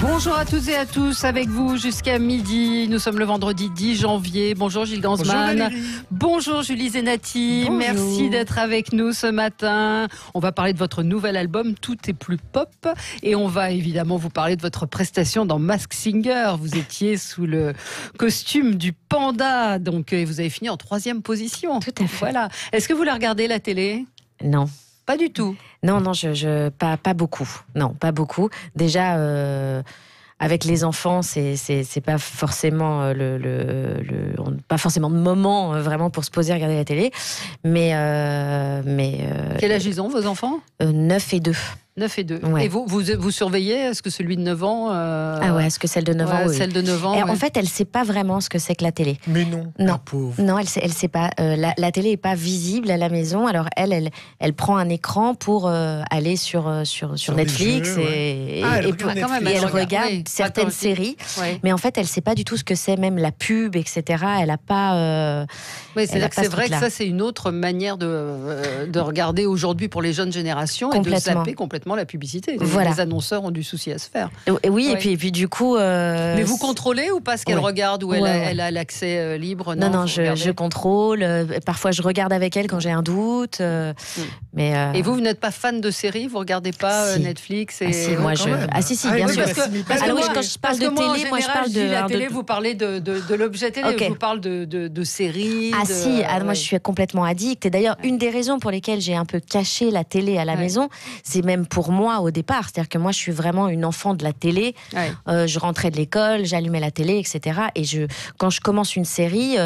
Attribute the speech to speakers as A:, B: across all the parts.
A: Bonjour à toutes et à tous, avec vous jusqu'à midi. Nous sommes le vendredi 10 janvier. Bonjour Gilles Gansman. Bonjour Julie Zenati. Bonjour. Merci d'être avec nous ce matin. On va parler de votre nouvel album Tout est plus pop. Et on va évidemment vous parler de votre prestation dans Masked Singer. Vous étiez sous le costume du panda. Donc vous avez fini en 3e position.
B: Tout à fait.
A: Voilà. Est-ce que vous la regardez la télé ?
B: Non.
A: Pas du tout.
B: Non, pas beaucoup. Non, pas beaucoup. Déjà, avec les enfants, c'est pas forcément pas forcément de moment vraiment pour se poser et regarder la télé. Mais
A: quel âge ils ont vos enfants ?
B: 9 et 2.
A: 9 et 2.
B: Ouais.
A: Et vous surveillez ? Est-ce que celui de 9 ans
B: Ah ouais, est-ce que celle de 9 ans, oui.
A: Celle de 9 ans,
B: et en fait, elle sait pas vraiment ce que c'est que la télé.
C: Mais non, la pauvre.
B: Non, elle sait pas. La télé est pas visible à la maison. Alors elle prend un écran pour aller sur Netflix
C: jeux,
B: et elle regarde certaines séries. Ouais. Mais en fait, elle sait pas du tout ce que c'est, même la pub, etc. Elle a pas.
A: Oui, c'est vrai que ça, c'est une autre manière de regarder aujourd'hui pour les jeunes générations et de zapper complètement la publicité. Les annonceurs ont du souci à se faire.
B: Oui, ouais. et puis du coup...
A: Mais vous contrôlez ou pas ce qu'elle regarde ou elle a l'accès libre ?
B: Non, je contrôle. Parfois, je regarde avec elle quand j'ai un doute. Mais
A: Et vous n'êtes pas fan de séries ? Vous ne regardez pas Netflix et...
B: si, moi, si, bien sûr. Quand je parle de télé, moi, je parle de...
A: la télé, vous parlez de l'objet télé, je vous parle de séries.
B: Moi, je suis complètement addict. Et d'ailleurs, une des raisons pour lesquelles j'ai un peu caché la télé à la maison, c'est même pour moi au départ. C'est-à-dire que moi, je suis vraiment une enfant de la télé. Je rentrais de l'école, j'allumais la télé, etc. Et quand je commence une série,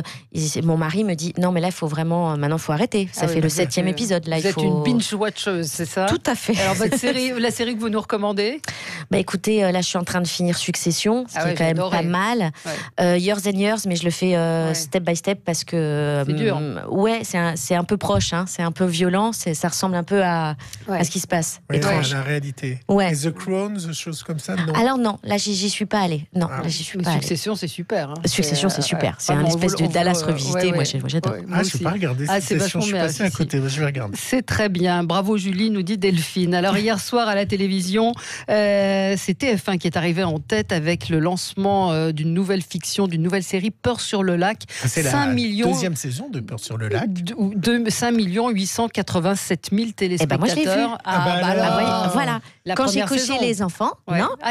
B: mon mari me dit non, mais là, il faut vraiment, maintenant, il faut arrêter. Ça fait le 7e épisode. Là,
A: vous êtes une binge-watcheuse, c'est ça ?
B: Tout à fait.
A: Alors, la série que vous nous recommandez ?
B: Écoutez, là, je suis en train de finir Succession, ce qui est quand même pas mal. Years and Years, mais je le fais step by step parce que...
A: c'est dur.
B: Ouais, c'est un peu proche, hein, c'est un peu violent, ça ressemble un peu à ce qui se passe.
C: Étrange. La réalité.
B: Ouais.
C: Et The Crown, des choses comme ça, non ?
B: Alors non, là j'y suis pas allée. Non, là j'y suis pas allée.
A: Succession, c'est super. Hein.
B: Succession, c'est super. C'est un espèce de Dallas revisité. Moi, j'adore.
C: Je ne pas regarder Succession. Je suis passé à côté. Je vais regarder.
A: C'est très bien. Bravo Julie, nous dit Delphine. Alors hier soir à la télévision, c'est TF1 qui est arrivé en tête avec le lancement d'une nouvelle fiction, d'une nouvelle série Peur sur le lac.
C: C'est la deuxième saison de Peur sur le lac.
A: 5 887 000 téléspectateurs.
B: Voilà. Quand j'ai couché les enfants,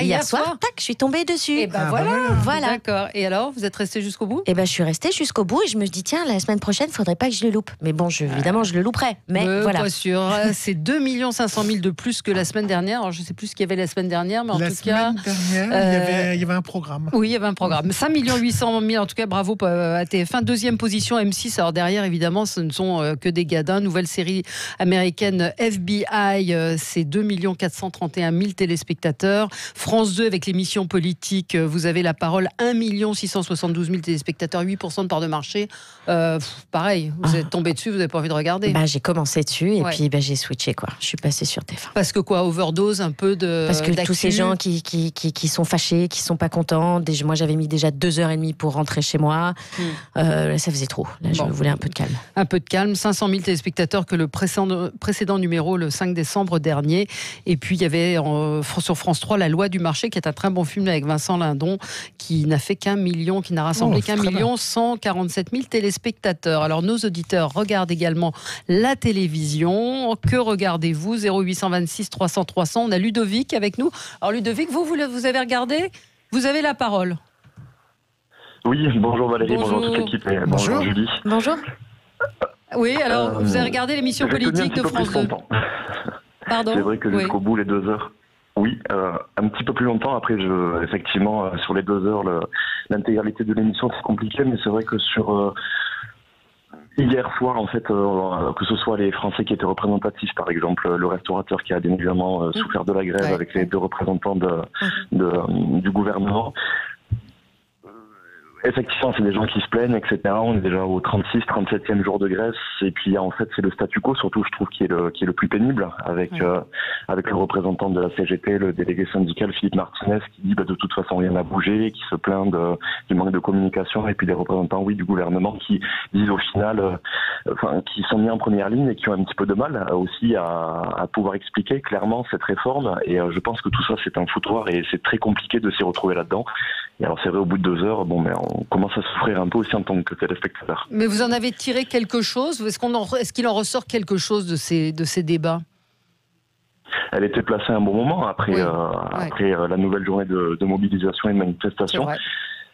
B: hier soir, tac, je suis tombée dessus.
A: Et voilà. D'accord. Et alors, vous êtes resté jusqu'au bout ?
B: Je suis restée jusqu'au bout et je me dis tiens, la semaine prochaine, faudrait pas que je le loupe. Mais bon, évidemment, je le louperai. Mais voilà.
A: Pas sûr. C'est 2 500 000 de plus que la semaine dernière. Alors, je ne sais plus ce qu'il y avait la semaine dernière, mais en tout cas...
C: La semaine dernière, il y avait un programme.
A: Oui, il y avait un programme. 5 800 000, en tout cas, bravo à TF1. 2e position, M6. Alors derrière, évidemment, ce ne sont que des gadins. Nouvelle série américaine FBI, c'est 2 431 000 téléspectateurs. France 2, avec l'émission politique, vous avez La Parole, 1 672 000 téléspectateurs, 8% de part de marché. Pareil, vous êtes tombé dessus, vous n'avez pas envie de regarder.
B: J'ai commencé dessus et puis j'ai switché, quoi. Je suis passée sur TF1.
A: Parce que quoi, overdose, un peu de...
B: Parce que tous ces gens qui sont fâchés, qui sont pas contents. Moi, j'avais mis déjà 2h30 pour rentrer chez moi. Là, ça faisait trop. Là, je voulais un peu de calme.
A: Un peu de calme. 500 000 téléspectateurs que le précédent numéro, le 5 décembre dernier. Et puis, il y avait sur France 3 La Loi du marché, qui est un très bon film avec Vincent Lindon, qui n'a fait qui n'a rassemblé qu'1 147 000 téléspectateurs. Alors, nos auditeurs regardent également la télévision. Que regardez-vous ? 0826 300 300. On a Ludovic avec nous. Alors, Ludovic, vous avez regardé ? Vous avez la parole.
D: Oui, bonjour Valérie, bonjour toute l'équipe. Bonjour Julie.
B: Bonjour.
A: Oui, alors vous avez regardé l'émission politique de France 2. Pardon ?
D: C'est vrai que jusqu'au bout, les 2 heures. Oui, un petit peu plus longtemps. Après, effectivement, sur les 2 heures, l'intégralité de l'émission, c'est compliqué, mais c'est vrai que sur... Hier soir, en fait, que ce soit les Français qui étaient représentatifs, par exemple, le restaurateur qui a bien évidemment souffert de la grève avec les 2 représentants du gouvernement. Effectivement, c'est des gens qui se plaignent, etc. On est déjà au 36, 37e jour de grève. Et puis, en fait, c'est le statu quo, surtout, je trouve, qui est le plus pénible, avec le représentant de la CGT, le délégué syndical Philippe Martinez, qui dit, de toute façon, rien n'a bougé, qui se plaint du manque de communication, et puis des représentants, du gouvernement, qui disent au final, qui sont mis en première ligne et qui ont un petit peu de mal aussi à pouvoir expliquer clairement cette réforme. Et je pense que tout ça, c'est un foutoir et c'est très compliqué de s'y retrouver là-dedans. Et alors, c'est vrai, au bout de 2 heures, mais on commence à souffrir un peu aussi en tant que téléspectateur.
A: Mais vous en avez tiré quelque chose ? Est-ce qu'il en ressort quelque chose de ces débats ?
D: Elle était placée à un bon moment après la nouvelle journée de mobilisation et de manifestation.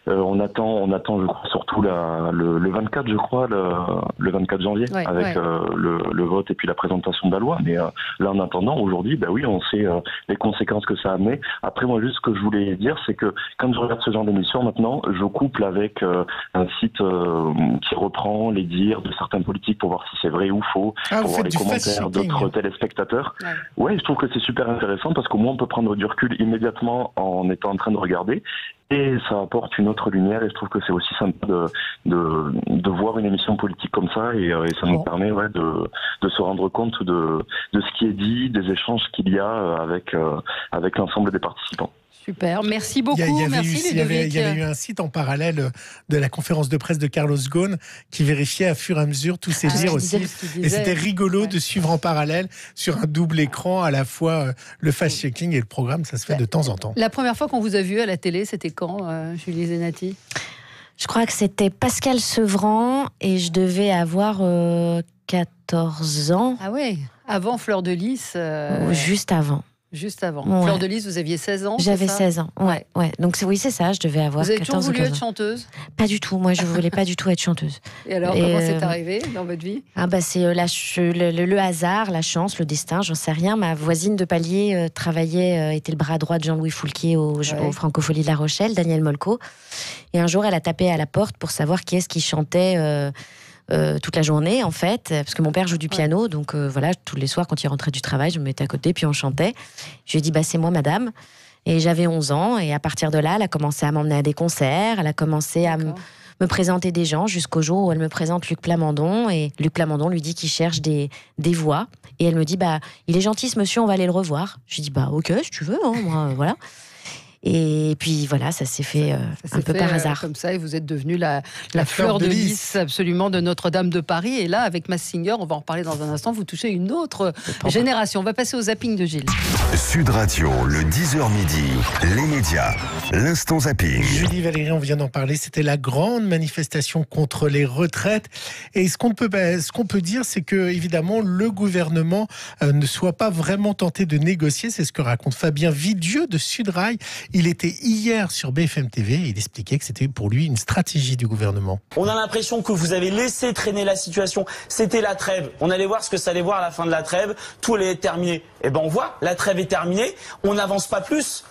D: On attend, je crois, surtout le 24, je crois, le 24 janvier, avec le vote et puis la présentation de la loi. Mais là, en attendant, aujourd'hui, on sait les conséquences que ça a amené. Après, moi, juste ce que je voulais dire, c'est que quand je regarde ce genre d'émission, maintenant, je couple avec un site qui reprend les dires de certains politiques pour voir si c'est vrai ou faux, pour voir les commentaires d'autres téléspectateurs. Ouais, je trouve que c'est super intéressant parce qu'au moins, on peut prendre du recul immédiatement en étant en train de regarder. Et ça apporte une autre lumière et je trouve que c'est aussi sympa de voir une émission politique comme ça et ça nous permet de se rendre compte de ce qui est dit, des échanges qu'il y a avec l'ensemble des participants.
A: Super, merci beaucoup.
C: Il y avait eu un site en parallèle de la conférence de presse de Carlos Ghosn qui vérifiait à fur et à mesure tous ces dires aussi. Et c'était rigolo de suivre en parallèle sur un double écran à la fois le fact-checking et le programme. Ça se fait de temps en temps.
A: La première fois qu'on vous a vu à la télé, c'était quand, Julie Zenati ?
B: Je crois que c'était Pascal Sevran et je devais avoir 14 ans.
A: Ah oui, avant Fleur de Lys.
B: Juste avant.
A: Juste avant. Ouais. Fleur de Lys, vous aviez 16 ans.
B: J'avais 16 ans, ouais. Donc oui, c'est ça, je devais avoir 14 ans.
A: Vous avez toujours voulu être chanteuse ?
B: Pas du tout, moi je voulais pas du tout être chanteuse.
A: Et alors, comment c'est arrivé dans votre vie ?
B: C'est le hasard, la chance, le destin, j'en sais rien. Ma voisine de palier était le bras droit de Jean-Louis Foulquier au Francofolie de La Rochelle, Daniel Molko. Et un jour, elle a tapé à la porte pour savoir qui est-ce qui chantait... toute la journée en fait, parce que mon père joue du piano, donc tous les soirs quand il rentrait du travail, je me mettais à côté puis on chantait. Je lui ai dit c'est moi madame, et j'avais 11 ans et à partir de là elle a commencé à m'emmener à des concerts, elle a commencé à me présenter des gens jusqu'au jour où elle me présente Luc Plamondon et Luc Plamondon lui dit qu'il cherche des voix et elle me dit il est gentil ce monsieur, on va aller le revoir. Je lui dis ok si tu veux, moi voilà. Et puis voilà, ça s'est fait un peu par hasard.
A: Comme ça, et vous êtes devenue la fleur de lys absolument de Notre-Dame de Paris. Et là, avec Masked Singer, on va en reparler dans un instant, vous touchez une autre génération. On va passer au zapping de Gilles.
E: Sud Radio, le 10h midi, les médias, l'instant zapping.
C: Julie, Valérie, on vient d'en parler, c'était la grande manifestation contre les retraites. Et ce qu'on peut dire, c'est que, évidemment, le gouvernement ne soit pas vraiment tenté de négocier. C'est ce que raconte Fabien Vidieu de Sudrail. Il était hier sur BFM TV et il expliquait que c'était pour lui une stratégie du gouvernement.
F: On a l'impression que vous avez laissé traîner la situation. C'était la trêve. On allait voir ce que ça allait voir à la fin de la trêve. Tout allait être terminé. On voit, la trêve est terminée. On n'avance pas plus.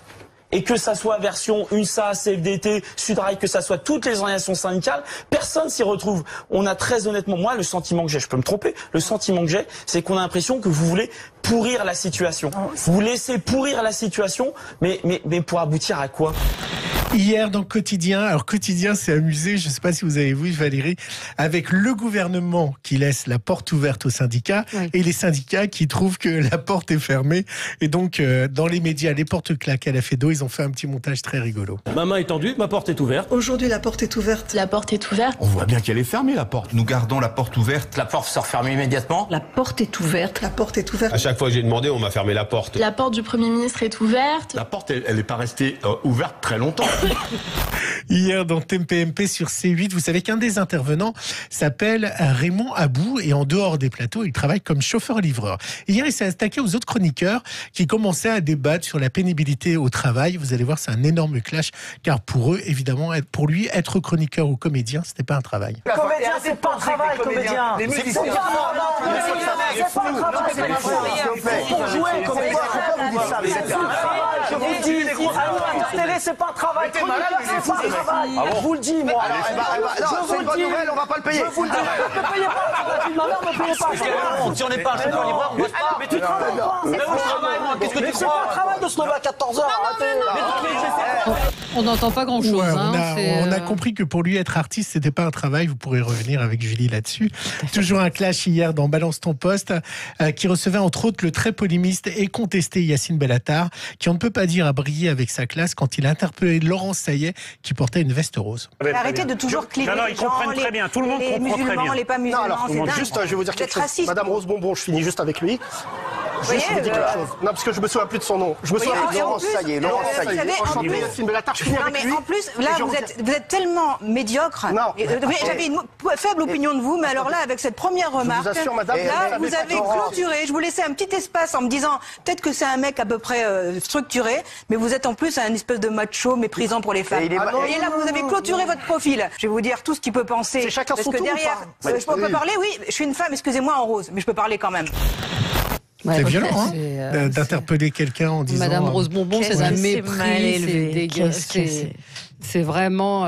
F: Et que ça soit version UNSA, CFDT, Sudrail, que ça soit toutes les organisations syndicales, personne s'y retrouve. On a très honnêtement, moi, le sentiment que j'ai, je peux me tromper, le sentiment que j'ai, c'est qu'on a l'impression que vous voulez pourrir la situation. Vous laissez pourrir la situation, mais pour aboutir à quoi ?
C: Hier dans Quotidien, alors Quotidien s'est amusé, je ne sais pas si vous avez vu Valérie, avec le gouvernement qui laisse la porte ouverte aux syndicats et les syndicats qui trouvent que la porte est fermée. Et donc dans les médias, les portes claquent à la Fédo, ils ont fait un petit montage très rigolo.
G: Ma main est tendue, ma porte est ouverte.
H: Aujourd'hui la porte est ouverte.
I: La porte est ouverte.
G: On voit bien qu'elle est fermée la porte.
E: Nous gardons la porte ouverte.
J: La porte sort fermée immédiatement.
I: La porte est ouverte.
H: La porte est ouverte.
K: À chaque fois que j'ai demandé, on m'a fermé la porte.
I: La porte du Premier ministre est ouverte.
G: La porte, elle n'est pas restée ouverte très longtemps.
C: Hier dans TMP sur C8, vous savez qu'un des intervenants s'appelle Raymond Abou et en dehors des plateaux, il travaille comme chauffeur-livreur. Hier, il s'est attaqué aux autres chroniqueurs qui commençaient à débattre sur la pénibilité au travail. Vous allez voir, c'est un énorme clash car pour eux, évidemment, pour lui, être chroniqueur ou comédien, c'était pas un travail.
L: Comédien, c'est pas un travail, comédien. C'est pas un travail, c'est pas pour jouer, comédien. Je vous le dis, animateur télé, c'est pas un travail. C'est pas un travail. Je vous le dis, moi.
K: C'est une bonne nouvelle, on va pas le payer.
L: Je vous le dis, ne payez pas. Ma mère ne payez pas.
J: Si on n'est pas un chauffeur livreur, on bosse pas.
L: Mais tu travailles pas.
J: Mais où je travaille, moi ? Qu'est-ce que tu crois ?
L: C'est pas un travail de se lever à 14h.
J: Mais
A: On n'entend pas grand-chose.
C: Ouais,
A: hein,
C: on a compris que pour lui, être artiste, c'était pas un travail. Vous pourrez revenir avec Julie là-dessus. Toujours un clash hier dans Balance ton poste, qui recevait entre autres le très polémiste et contesté Yacine Bellatar, qui on ne peut pas dire a brillé avec sa classe quand il a interpellé Laurence Saillet, qui portait une veste rose.
H: Arrêtez de toujours cliquer.
M: Non, ils comprennent très bien. Tout le monde comprend très bien.
H: Les pas musulmans,
K: Non, alors, juste, je vais vous dire quelque chose. Madame Rose Bonbon, je finis juste avec lui. Juste, je vous dis quelque chose. Non, parce que je me souviens plus de son nom. Je me souviens de Laurence Saillet. Laurence Saillet.
H: Enchanté, Yacine Bellatar, je finis avec lui. En plus, là, vous êtes tellement médiocre.
K: Non.
H: J'avais une faible opinion de vous, mais alors là, avec cette première remarque,
K: assure, madame,
H: là, vous avez clôturé. Je vous laissais un petit espace en me disant, peut-être que c'est un mec à peu près structuré, mais vous êtes en plus un espèce de macho méprisant pour les femmes. Et là, vous avez clôturé votre profil. Je vais vous dire tout ce qu'il peut penser.
K: C'est chacun son tour.
H: Parce que derrière, je peux parler, oui, je suis une femme, excusez-moi, en rose, mais je peux parler quand même.
C: Ouais, c'est violent, hein, d'interpeller quelqu'un en disant...
A: Madame Rose Bonbon, c'est un mépris, c'est dégueulasse. C'est vraiment...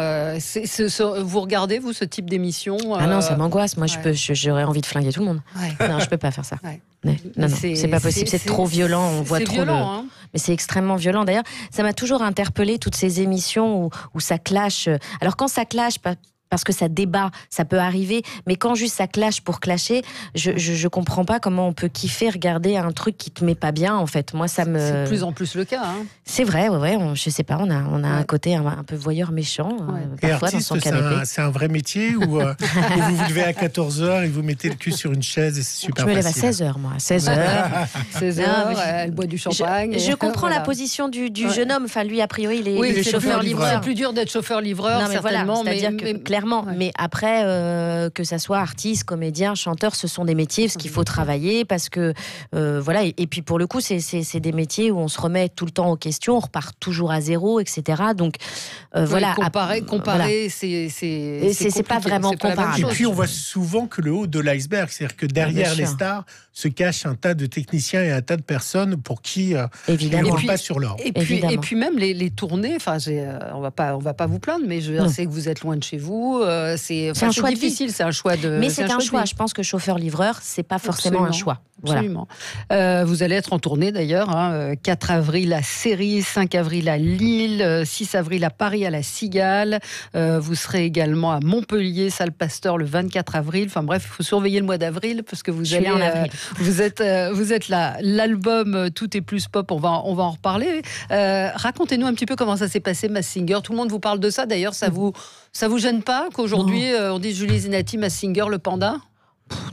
A: vous regardez, vous, ce type d'émission
B: Ah non, ça m'angoisse. Moi, j'aurais envie de flinguer tout le monde. Ouais. Non, je peux pas faire ça. Ouais. Non, c'est pas possible. C'est trop violent. On voit trop
A: violent, hein.
B: Mais c'est extrêmement violent. D'ailleurs, ça m'a toujours interpellé toutes ces émissions où ça clash. Alors quand ça clash, parce que ça débat, ça peut arriver, mais quand juste ça clash pour clasher, je comprends pas comment on peut kiffer regarder un truc qui te met pas bien, en fait. Moi, ça me...
A: C'est de plus en plus le cas. Hein.
B: C'est vrai, je sais pas, on a un côté un peu voyeur méchant, parfois
C: artiste,
B: dans son canapé.
C: C'est un vrai métier où vous vous levez à 14h et vous mettez le cul sur une chaise et c'est super facile.
B: Je me lève à 16h, moi. 16h.
A: 16h, elle boit du champagne.
B: Je comprends la position du jeune homme. Enfin, lui, a priori, il est chauffeur-livreur.
A: C'est plus dur d'être chauffeur-livreur, certainement.
B: C'est-à-dire que, clairement, mais après, que ça soit artiste, comédien, chanteur, ce sont des métiers parce qu'il faut travailler, parce que voilà. Et puis pour le coup, c'est des métiers où on se remet tout le temps aux questions, on repart toujours à zéro, etc. Donc voilà.
A: Comparer, voilà. c'est
B: pas vraiment comparable.
C: Et puis on voit souvent que le haut de l'iceberg, c'est-à-dire que derrière les stars se cache un tas de techniciens et un tas de personnes pour qui ils ne roulent pas sur l'or.
A: Et puis même les tournées. Enfin, on va pas vous plaindre, mais je sais que vous êtes loin de chez vous. C'est un choix difficile, c'est un choix de.
B: Mais c'est un choix. Je pense que chauffeur-livreur, c'est pas forcément un choix. Voilà.
A: Absolument. Vous allez être en tournée d'ailleurs. 4 avril à Séris, 5 avril à Lille, 6 avril à Paris à la Cigale. Vous serez également à Montpellier, salle Pasteur, le 24 avril. Enfin bref, il faut surveiller le mois d'avril parce que vous êtes là. L'album Tout est plus pop. On va en reparler. Racontez-nous un petit peu comment ça s'est passé, Mask Singer. Tout le monde vous parle de ça. D'ailleurs, ça vous gêne pas qu'aujourd'hui on dise Julie Zenati, Mask Singer, le panda?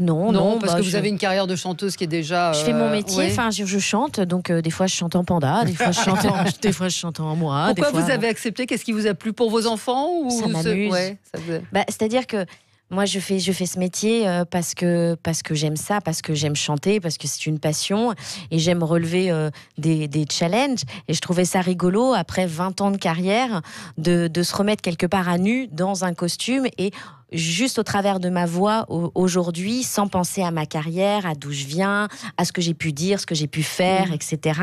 B: Non,
A: parce que vous avez une carrière de chanteuse qui est déjà...
B: Je fais mon métier, enfin je chante, donc des fois je chante en panda, des fois je chante en moi.
A: Pourquoi vous avez accepté? Qu'est-ce qui vous a plu pour vos enfants ou
B: ça m'amuse. C'est-à-dire que moi, je fais ce métier parce que j'aime ça, parce que j'aime chanter, parce que c'est une passion et j'aime relever des challenges. Et je trouvais ça rigolo, après 20 ans de carrière, de se remettre quelque part à nu dans un costume et juste au travers de ma voix aujourd'hui, sans penser à ma carrière, à d'où je viens, à ce que j'ai pu dire, ce que j'ai pu faire, etc.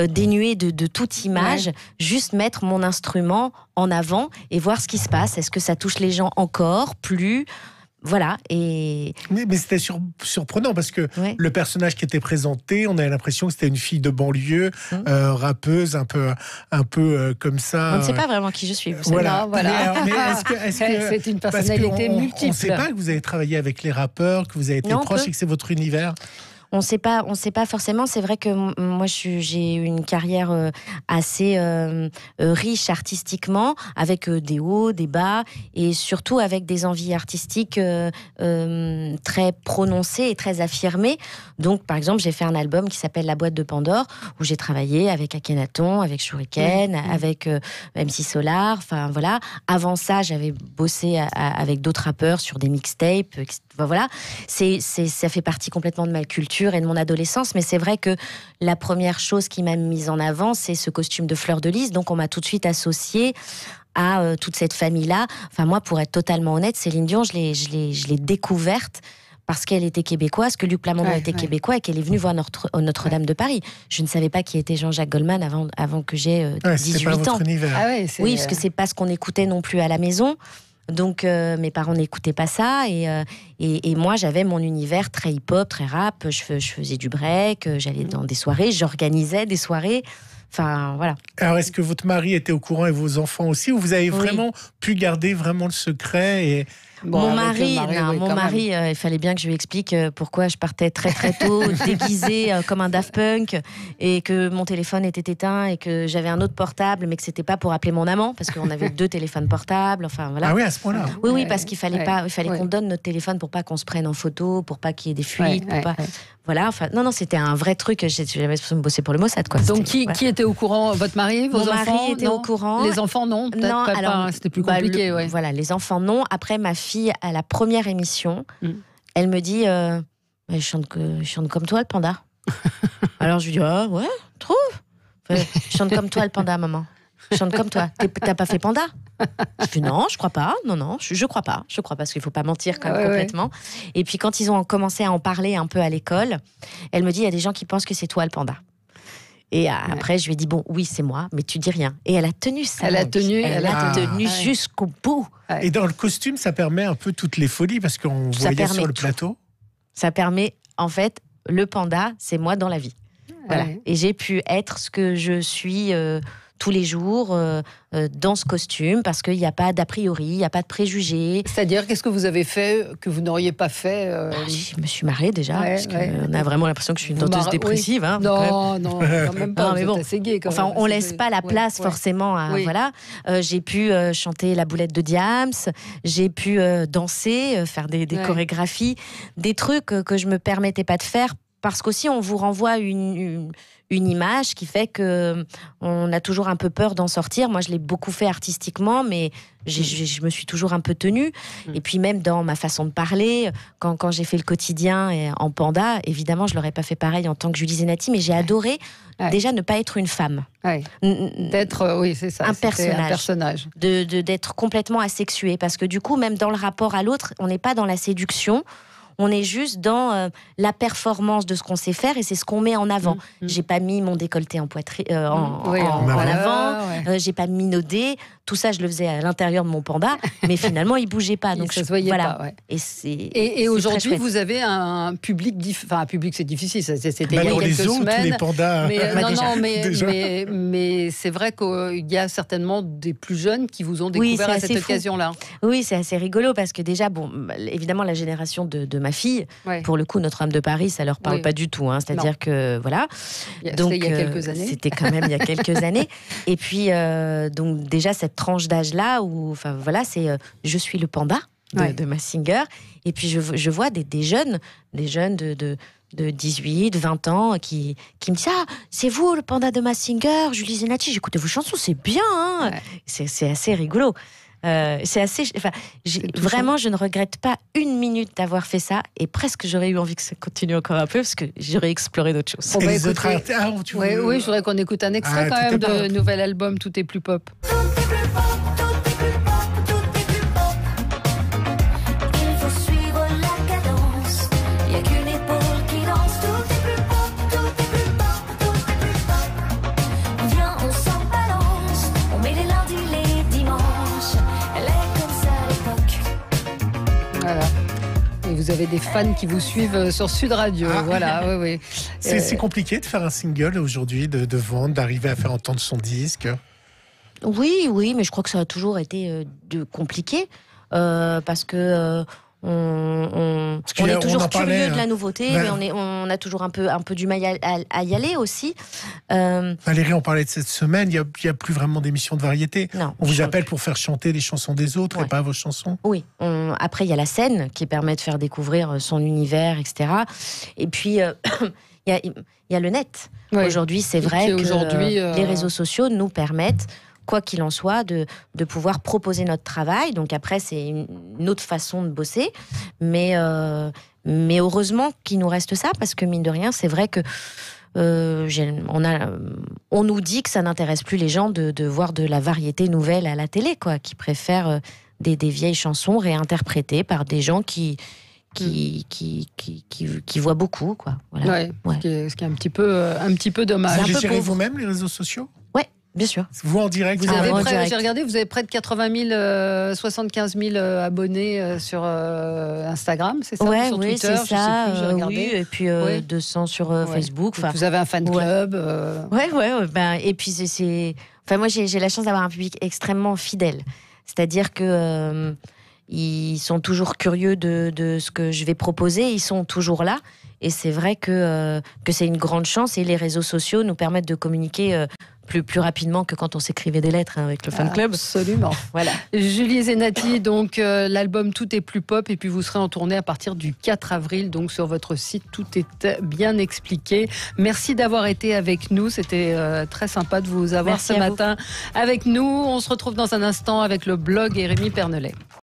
B: Dénué de toute image, juste mettre mon instrument en avant et voir ce qui se passe. Est-ce que ça touche les gens encore, plus ? Voilà. Et...
C: Mais c'était surprenant parce que le personnage qui était présenté, on avait l'impression que c'était une fille de banlieue, rappeuse, un peu comme ça.
B: On ne sait pas vraiment qui je suis.
A: Voilà.
C: Mais est-ce que
A: c'est une personnalité multiple.
C: On ne sait pas que vous avez travaillé avec les rappeurs, que vous avez été proche et que c'est votre univers.
B: On sait pas forcément. C'est vrai que moi, j'ai eu une carrière assez riche artistiquement, avec des hauts, des bas, et surtout avec des envies artistiques très prononcées et très affirmées. Donc, par exemple, j'ai fait un album qui s'appelle La Boîte de Pandore, où j'ai travaillé avec Akhenaton, avec Shuriken, avec MC Solar. Enfin voilà. Avant ça, j'avais bossé avec d'autres rappeurs sur des mixtapes. Voilà. Ça fait partie complètement de ma culture et de mon adolescence, mais c'est vrai que la première chose qui m'a mise en avant, c'est ce costume de fleur de lys, donc on m'a tout de suite associée à toute cette famille-là. Enfin moi, pour être totalement honnête, Céline Dion, je l'ai découverte parce qu'elle était québécoise, que Luc Plamondon était québécois et qu'elle est venue voir Notre-Dame de Paris. Je ne savais pas qui était Jean-Jacques Goldman avant que j'aie 18 ans. Oui, parce que c'est pas ce qu'on écoutait non plus à la maison. Donc mes parents n'écoutaient pas ça et moi j'avais mon univers très hip-hop, très rap. Je faisais du break, j'allais dans des soirées, j'organisais des soirées. Enfin, voilà.
C: Alors, est-ce que votre mari était au courant et vos enfants aussi, ou vous avez vraiment pu garder vraiment le secret et...
B: Mon mari, il fallait bien que je lui explique pourquoi je partais très très tôt, déguisée comme un Daft Punk, et que mon téléphone était éteint et que j'avais un autre portable, mais que c'était pas pour appeler mon amant, parce qu'on avait 2 téléphones portables. Enfin voilà.
C: Ah oui, à ce point-là.
B: Oui, parce qu'il fallait pas, il fallait qu'on donne notre téléphone pour pas qu'on se prenne en photo, pour pas qu'il y ait des fuites, pour pas. Voilà, enfin, non, c'était un vrai truc. J'ai jamais bossé pour le Mossad, quoi.
A: Donc, qui était au courant? Votre mari, vos enfants?
B: Mon mari était au courant.
A: Les enfants, non?
B: Non, alors,
A: c'était plus compliqué,
B: Voilà, les enfants, non. Après, ma fille, à la première émission, elle me dit je chante comme toi, le panda. Alors, je lui dis ouais, trouve. Je chante comme toi, le panda, maman. Je chante comme toi. T'as pas fait panda? Je dis non, je crois pas. Non, je crois pas. Je crois parce qu'il faut pas mentir quand même complètement. Et puis quand ils ont commencé à en parler un peu à l'école, elle me dit il y a des gens qui pensent que c'est toi le panda. Et après je lui ai dit bon oui c'est moi, mais tu dis rien. Et elle a tenu ça. Elle a tenu jusqu'au bout.
C: Et dans le costume, ça permet un peu toutes les folies parce qu'on voyait sur le plateau.
B: Ça permet en fait le panda, c'est moi dans la vie. Voilà. Et j'ai pu être ce que je suis. Tous les jours dans ce costume parce qu'il n'y a pas d'a priori, il n'y a pas de préjugés.
A: C'est-à-dire, qu'est-ce que vous avez fait que vous n'auriez pas fait
B: Je me suis marrée déjà, parce qu'on a vraiment l'impression que je suis une danseuse dépressive. Hein,
A: non, quand même pas.
B: Mais bon,
A: assez gay, quand
B: enfin,
A: même.
B: On ne laisse pas la place forcément à... Voilà. J'ai pu chanter La Boulette de Diams, j'ai pu danser, faire des chorégraphies, des trucs que je ne me permettais pas de faire parce qu'aussi on vous renvoie une image qui fait que on a toujours un peu peur d'en sortir. Moi, je l'ai beaucoup fait artistiquement, mais je me suis toujours un peu tenue. Et puis même dans ma façon de parler, quand j'ai fait le quotidien en panda, évidemment, je l'aurais pas fait pareil en tant que Julie Zenati, mais j'ai adoré déjà ne pas être une femme.
A: D'être, c'est ça,
B: un personnage. D'être complètement asexuée, parce que du coup, même dans le rapport à l'autre, on n'est pas dans la séduction. On est juste dans la performance de ce qu'on sait faire et c'est ce qu'on met en avant. J'ai pas mis mon décolleté en poitrine, en avant. J'ai pas minaudé. Tout ça, je le faisais à l'intérieur de mon panda, mais finalement, il bougeait pas. Donc
A: ça se voyait pas. Et aujourd'hui, vous avez un public, un public, c'est difficile. C'était il y a quelques semaines.
C: Les pandas.
A: Mais c'est vrai qu'il y a certainement des plus jeunes qui vous ont découvert à cette occasion-là.
B: Oui, c'est assez rigolo parce que déjà, évidemment, la génération de ma fille, pour le coup, Notre-Dame de Paris, ça leur parle pas du tout. Hein, c'est-à-dire que voilà.
A: Donc il y a quelques années.
B: C'était quand même il y a quelques années. Et puis donc déjà cette tranche d'âge-là où, enfin voilà, c'est je suis le panda de Mazinger. Et puis je vois des jeunes de 18, 20 ans qui me disent c'est vous le panda de Mazinger, Julie Zenati, j'écoutais vos chansons, c'est bien. Hein c'est assez rigolo. C'est assez. Vraiment, je ne regrette pas une minute d'avoir fait ça, et presque j'aurais eu envie que ça continue encore un peu parce que j'aurais exploré d'autres choses.
A: Oui, je voudrais qu'on écoute un extrait quand même de nouvel album Tout est plus pop. Vous avez des fans qui vous suivent sur Sud Radio. Voilà, oui.
C: C'est compliqué de faire un single aujourd'hui, de vendre, d'arriver à faire entendre son disque.
B: Oui, mais je crois que ça a toujours été compliqué parce que on est toujours curieux de la nouveauté, mais on a toujours un peu du mal à y aller aussi.
C: Valérie, on parlait de cette semaine, il n'y a plus vraiment d'émissions de variété.
B: Non,
C: on vous appelle pour faire chanter les chansons des autres et pas vos chansons.
B: Oui, après il y a la scène qui permet de faire découvrir son univers, etc. Et puis il y a le net. Aujourd'hui, c'est vrai que les réseaux sociaux nous permettent, quoi qu'il en soit, de pouvoir proposer notre travail. Donc après, c'est une autre façon de bosser. Mais heureusement qu'il nous reste ça, parce que mine de rien, c'est vrai que on nous dit que ça n'intéresse plus les gens de voir de la variété nouvelle à la télé, quoi, qui préfèrent des vieilles chansons réinterprétées par des gens qui voient beaucoup, quoi. Voilà.
A: Ce qui est un petit peu dommage.
C: Vous gérez vous-même les réseaux sociaux ?
B: Bien sûr.
C: Vous en direct.
A: J'ai regardé, vous avez près de 80 000, 75 000 abonnés sur Instagram, c'est ça?
B: Ouais,
A: sur
B: oui,
A: Twitter,
B: c'est ça.
A: Je sais plus, j'ai regardé.
B: Oui, et puis 200 sur Facebook.
A: Vous avez un fan club.
B: Ouais. Et puis moi, j'ai la chance d'avoir un public extrêmement fidèle. C'est-à-dire que ils sont toujours curieux de ce que je vais proposer. Ils sont toujours là. Et c'est vrai que c'est une grande chance. Et les réseaux sociaux nous permettent de communiquer plus rapidement que quand on s'écrivait des lettres avec le fan club.
A: Absolument. Voilà. Julie Zenati, donc l'album Tout est plus pop, et puis vous serez en tournée à partir du 4 avril, donc sur votre site, tout est bien expliqué. Merci d'avoir été avec nous, c'était très sympa de vous avoir ce matin avec nous. On se retrouve dans un instant avec le blog et Rémi Pernelet.